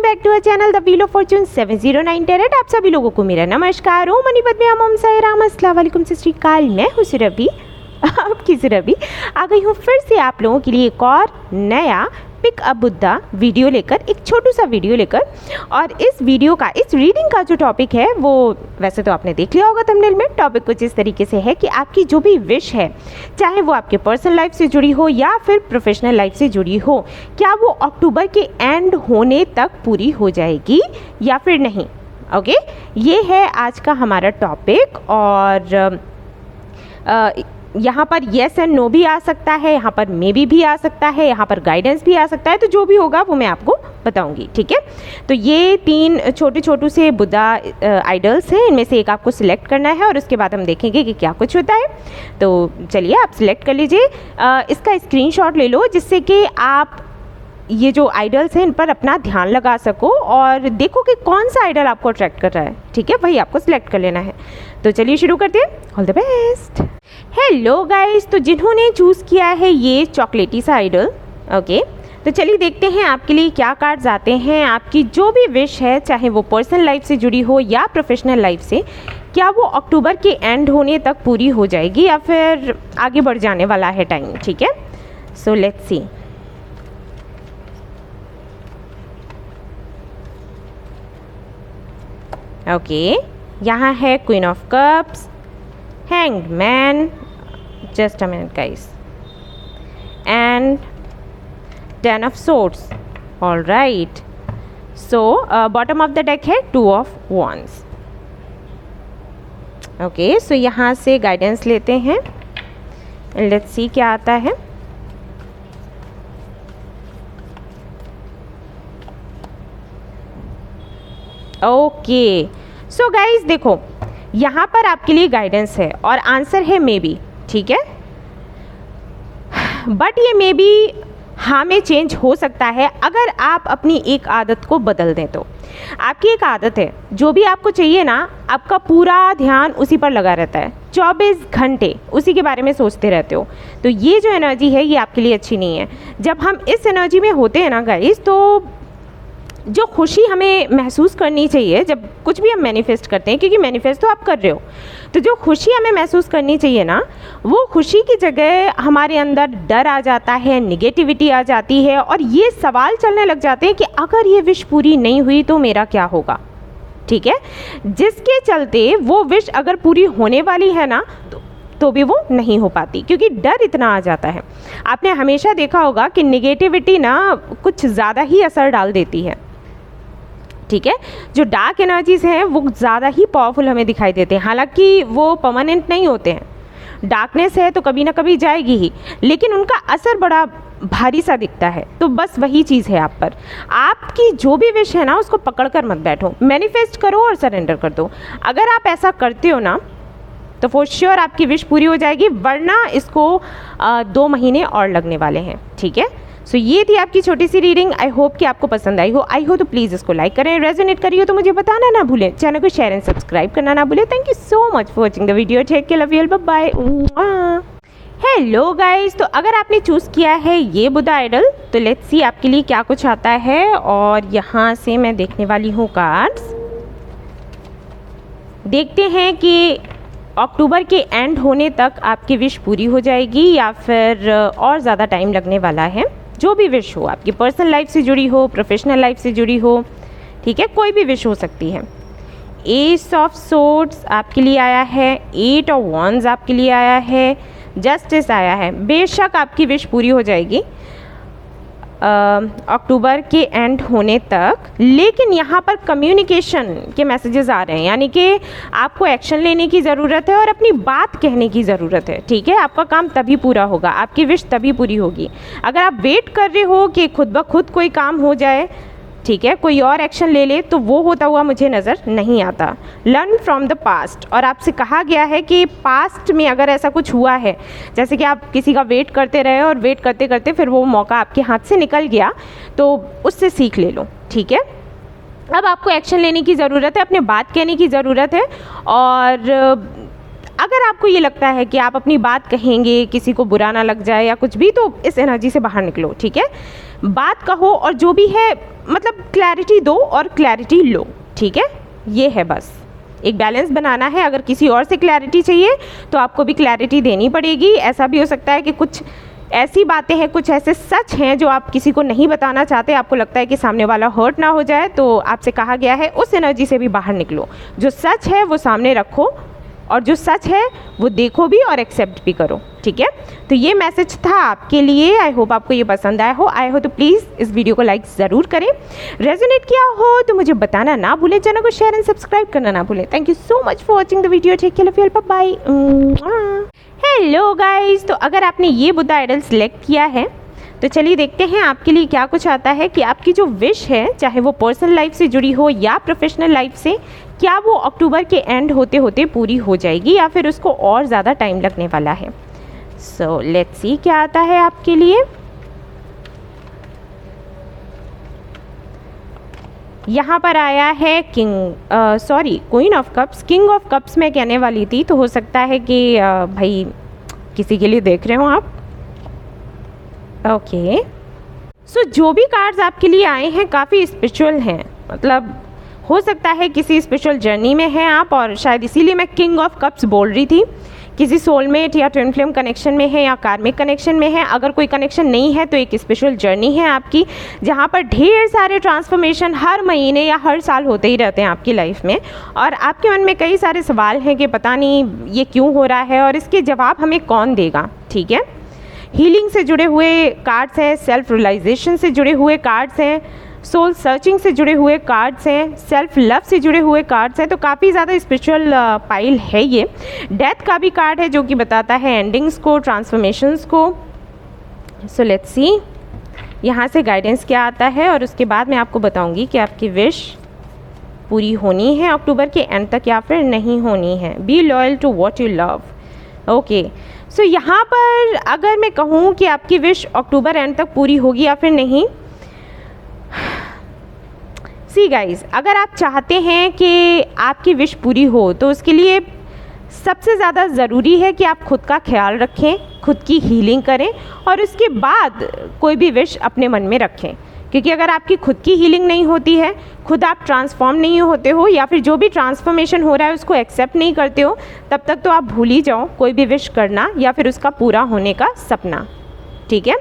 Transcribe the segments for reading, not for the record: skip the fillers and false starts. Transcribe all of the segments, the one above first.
Back to our channel the wheel of fortune 709 tarot. आप सभी लोगों को मेरा नमस्कार। ओम मनी पद्मे ओम साई राम अस्सलाम वालेकुम सत श्री अकाल। मैं हूँ सुरभि, आपकी सुरभि आ गई हूँ फिर से आप लोगों के लिए एक और नया पिक अप बुद्धा वीडियो लेकर, एक छोटू सा वीडियो लेकर। और इस वीडियो का, इस रीडिंग का जो टॉपिक है वो वैसे तो आपने देख लिया होगा थंबनेल में। टॉपिक कुछ इस तरीके से है कि आपकी जो भी विश है, चाहे वो आपके पर्सनल लाइफ से जुड़ी हो या फिर प्रोफेशनल लाइफ से जुड़ी हो, क्या वो अक्टूबर के एंड होने तक पूरी हो जाएगी या फिर नहीं। ओके, ये है आज का हमारा टॉपिक। और यहाँ पर येस एंड नो भी आ सकता है, यहाँ पर मे भी आ सकता है, यहाँ पर गाइडेंस भी आ सकता है। तो जो भी होगा वो मैं आपको बताऊंगी, ठीक है। तो ये 3 छोटे से बुद्धा आइडल्स हैं, इनमें से एक आपको सिलेक्ट करना है और उसके बाद हम देखेंगे कि क्या कुछ होता है। तो चलिए आप सिलेक्ट कर लीजिए, इसका स्क्रीनशॉट ले लो जिससे कि आप ये जो आइडल्स हैं इन पर अपना ध्यान लगा सको और देखो कि कौन सा आइडल आपको अट्रैक्ट कर रहा है, ठीक है। वही आपको सिलेक्ट कर लेना है। तो चलिए शुरू करते हैं। All the best. Hello guys, तो जिन्होंने चूज़ किया है ये चॉकलेटी सा आइडल, ओके, तो चलिए देखते हैं आपके लिए क्या कार्ड्स आते हैं। आपकी जो भी विश है, चाहे वो पर्सनल लाइफ से जुड़ी हो या प्रोफेशनल लाइफ से, क्या वो अक्टूबर के एंड होने तक पूरी हो जाएगी या फिर आगे बढ़ जाने वाला है टाइम, ठीक है। So let's see. ओके, यहाँ है queen of cups, hanged man, just a minute guys, and 10 of swords. All right, so bottom of the deck है 2 ऑफ वॉन्ड्स। ओके, सो यहाँ से गाइडेंस लेते हैं, लेट्स सी क्या आता है। ओके, सो गाइज देखो, यहाँ पर आपके लिए गाइडेंस है और आंसर है मे बी, ठीक है। बट ये मे बी हाँ में चेंज हो सकता है अगर आप अपनी एक आदत को बदल दें। तो आपकी एक आदत है, जो भी आपको चाहिए ना, आपका पूरा ध्यान उसी पर लगा रहता है, 24 घंटे उसी के बारे में सोचते रहते हो। तो ये जो एनर्जी है ये आपके लिए अच्छी नहीं है। जब हम इस एनर्जी में होते हैं ना गाइस, तो जो खुशी हमें महसूस करनी चाहिए जब कुछ भी हम मैनिफेस्ट करते हैं, क्योंकि मैनिफेस्ट तो आप कर रहे हो, तो जो खुशी हमें महसूस करनी चाहिए ना, वो खुशी की जगह हमारे अंदर डर आ जाता है, निगेटिविटी आ जाती है और ये सवाल चलने लग जाते हैं कि अगर ये विश पूरी नहीं हुई तो मेरा क्या होगा, ठीक है। जिसके चलते वो विश अगर पूरी होने वाली है ना तो भी वो नहीं हो पाती, क्योंकि डर इतना आ जाता है। आपने हमेशा देखा होगा कि निगेटिविटी ना कुछ ज़्यादा ही असर डाल देती है, ठीक है। जो डार्क एनर्जीज़ हैं वो ज़्यादा ही पावरफुल हमें दिखाई देते हैं, हालांकि वो परमानेंट नहीं होते हैं। डार्कनेस है तो कभी ना कभी जाएगी ही, लेकिन उनका असर बड़ा भारी सा दिखता है। तो बस वही चीज़ है आप पर। आपकी जो भी विश है ना, उसको पकड़ कर मत बैठो, मैनिफेस्ट करो और सरेंडर कर दो। अगर आप ऐसा करते हो ना तो फॉर श्योर आपकी विश पूरी हो जाएगी, वरना इसको 2 महीने और लगने वाले हैं, ठीक है। सो ये थी आपकी छोटी सी रीडिंग। आई होप कि आपको पसंद आई हो तो प्लीज़ इसको लाइक करें, रेजोनेट करिए तो मुझे बताना ना भूलें, चैनल को शेयर एंड सब्सक्राइब करना ना भूलें। Thank you so much for watching the video. Take care, love you all, bye bye. Hello guys, तो अगर आपने चूज़ किया है ये बुद्धा आइडल, तो लेट्स सी आपके लिए क्या कुछ आता है। और यहाँ से मैं देखने वाली हूँ कार्ड्स, देखते हैं कि अक्टूबर के एंड होने तक आपकी विश पूरी हो जाएगी या फिर और ज़्यादा टाइम लगने वाला है। जो भी विश हो, आपकी पर्सनल लाइफ से जुड़ी हो, प्रोफेशनल लाइफ से जुड़ी हो, ठीक है, कोई भी विश हो सकती है। एस ऑफ सोर्ड्स आपके लिए आया है, 8 ऑफ वॉन्ड्स आपके लिए आया है, जस्टिस आया है। बेशक आपकी विश पूरी हो जाएगी अक्टूबर के एंड होने तक, लेकिन यहाँ पर कम्युनिकेशन के मैसेजेस आ रहे हैं, यानी कि आपको एक्शन लेने की ज़रूरत है और अपनी बात कहने की ज़रूरत है, ठीक है। आपका काम तभी पूरा होगा, आपकी विश तभी पूरी होगी। अगर आप वेट कर रहे हो कि खुद ब खुद कोई काम हो जाए, ठीक है, कोई और एक्शन ले ले, तो वो होता हुआ मुझे नज़र नहीं आता। लर्न फ्रॉम द पास्ट, और आपसे कहा गया है कि पास्ट में अगर ऐसा कुछ हुआ है, जैसे कि आप किसी का वेट करते रहे और वेट करते करते फिर वो मौका आपके हाथ से निकल गया, तो उससे सीख ले लो, ठीक है। अब आपको एक्शन लेने की ज़रूरत है, अपने बात कहने की ज़रूरत है। और अगर आपको ये लगता है कि आप अपनी बात कहेंगे, किसी को बुरा ना लग जाए या कुछ भी, तो इस एनर्जी से बाहर निकलो, ठीक है। बात कहो और जो भी है मतलब क्लैरिटी दो और क्लैरिटी लो, ठीक है, ये है बस एक बैलेंस बनाना है। अगर किसी और से क्लैरिटी चाहिए तो आपको भी क्लैरिटी देनी पड़ेगी। ऐसा भी हो सकता है कि कुछ ऐसी बातें हैं, कुछ ऐसे सच हैं जो आप किसी को नहीं बताना चाहते, आपको लगता है कि सामने वाला हर्ट ना हो जाए, तो आपसे कहा गया है उस एनर्जी से भी बाहर निकलो। जो सच है वो सामने रखो और जो सच है वो देखो भी और एक्सेप्ट भी करो, ठीक है। तो ये मैसेज था आपके लिए। आई होप आपको ये पसंद आया हो। आए हो तो प्लीज़ इस वीडियो को लाइक ज़रूर करें। रेजोनेट किया हो तो मुझे बताना ना भूलें, चैनल को शेयर एंड सब्सक्राइब करना ना भूलें। Thank you so much for watching the video. Take care of your, bye. Hello guys, तो अगर आपने ये बुद्धा आइडल सेलेक्ट किया है तो चलिए देखते हैं आपके लिए क्या कुछ आता है कि आपकी जो विश है, चाहे वो पर्सनल लाइफ से जुड़ी हो या प्रोफेशनल लाइफ से, क्या वो अक्टूबर के एंड होते होते पूरी हो जाएगी या फिर उसको और ज़्यादा टाइम लगने वाला है। सो लेट्स सी क्या आता है आपके लिए। यहाँ पर आया है queen of cups. King of cups मैं कहने वाली थी, तो हो सकता है कि भाई किसी के लिए देख रहे हो आप। ओके, सो जो भी कार्ड्स आपके लिए आए हैं काफ़ी स्पिरिचुअल हैं, मतलब हो सकता है किसी स्पिरिचुअल जर्नी में हैं आप, और शायद इसीलिए मैं किंग ऑफ कप्स बोल रही थी। किसी सोलमेट या ट्विन फ्लेम कनेक्शन में है या कार्मिक कनेक्शन में है। अगर कोई कनेक्शन नहीं है तो एक स्पेशल जर्नी है आपकी, जहाँ पर ढेर सारे ट्रांसफॉर्मेशन हर महीने या हर साल होते ही रहते हैं आपकी लाइफ में, और आपके मन में कई सारे सवाल हैं कि पता नहीं ये क्यों हो रहा है और इसके जवाब हमें कौन देगा, ठीक है। हीलिंग से जुड़े हुए कार्ड्स हैं, सेल्फ रियलाइजेशन से जुड़े हुए कार्ड्स हैं, सोल सर्चिंग से जुड़े हुए कार्ड्स हैं, सेल्फ लव से जुड़े हुए कार्ड्स हैं। तो काफ़ी ज़्यादा स्पिरिचुअल पाइल है ये। डेथ का भी कार्ड है जो कि बताता है एंडिंग्स को, ट्रांसफॉर्मेशंस को। सो लेट्स सी यहाँ से गाइडेंस क्या आता है, और उसके बाद मैं आपको बताऊंगी कि आपकी विश पूरी होनी है अक्टूबर के एंड तक या फिर नहीं होनी है। Be loyal to what you love. Okay, so यहाँ पर अगर मैं कहूँ कि आपकी विश अक्टूबर एंड तक पूरी होगी या फिर नहीं, सी गाइज, अगर आप चाहते हैं कि आपकी विश पूरी हो तो उसके लिए सबसे ज़्यादा ज़रूरी है कि आप खुद का ख्याल रखें, खुद की हीलिंग करें और उसके बाद कोई भी विश अपने मन में रखें। क्योंकि अगर आपकी खुद की हीलिंग नहीं होती है, खुद आप ट्रांसफॉर्म नहीं होते हो या फिर जो भी ट्रांसफॉर्मेशन हो रहा है उसको एक्सेप्ट नहीं करते हो, तब तक तो आप भूल ही जाओ कोई भी विश करना या फिर उसका पूरा होने का सपना, ठीक है।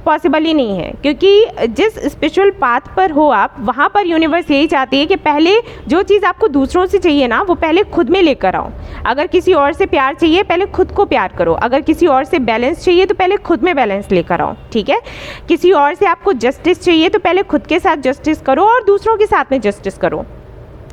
पॉसिबल ही नहीं है, क्योंकि जिस स्पिरिचुअल पाथ पर हो आप, वहाँ पर यूनिवर्स यही चाहती है कि पहले जो चीज़ आपको दूसरों से चाहिए ना, वो पहले खुद में लेकर आओ। अगर किसी और से प्यार चाहिए, पहले खुद को प्यार करो। अगर किसी और से बैलेंस चाहिए तो पहले खुद में बैलेंस लेकर आओ, ठीक है। किसी और से आपको जस्टिस चाहिए तो पहले खुद के साथ जस्टिस करो और दूसरों के साथ में जस्टिस करो।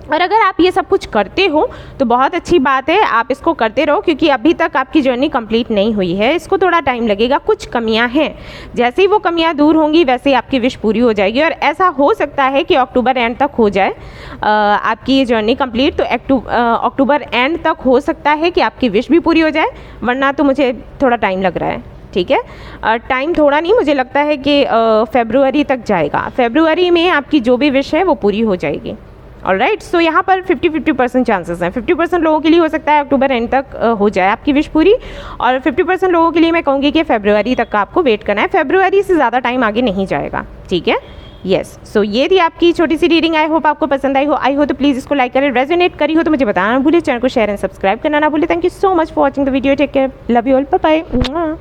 और अगर आप ये सब कुछ करते हो तो बहुत अच्छी बात है, आप इसको करते रहो, क्योंकि अभी तक आपकी जर्नी कंप्लीट नहीं हुई है, इसको थोड़ा टाइम लगेगा, कुछ कमियां हैं। जैसे ही वो कमियां दूर होंगी वैसे ही आपकी विश पूरी हो जाएगी, और ऐसा हो सकता है कि अक्टूबर एंड तक हो जाए आपकी ये जर्नी कंप्लीट। तो अक्टूबर एंड तक हो सकता है कि आपकी विश भी पूरी हो जाए, वरना तो मुझे थोड़ा टाइम लग रहा है, ठीक है। टाइम थोड़ा नहीं, मुझे लगता है कि फरवरी तक जाएगा। फरवरी में आपकी जो भी विश है वो पूरी हो जाएगी। ऑलराइट, सो यहाँ पर 50-50% चांसेस हैं। 50% लोगों के लिए हो सकता है अक्टूबर एंड तक हो जाए आपकी विश पूरी, और 50% लोगों के लिए मैं कहूँगी कि फरवरी तक का आपको वेट करना है। फरवरी से ज़्यादा टाइम आगे नहीं जाएगा, ठीक है। येस, सो ये थी आपकी छोटी सी रीडिंग। आई होप आपको पसंद आई हो तो प्लीज़ इसको लाइक करें, रेजोनेट करी हो तो मुझे बताना ना भूले, चैनल को शेयर एंड सब्सक्राइब करना ना भूले। Thank you so much for watching the video. Take care, love you all, bye bye.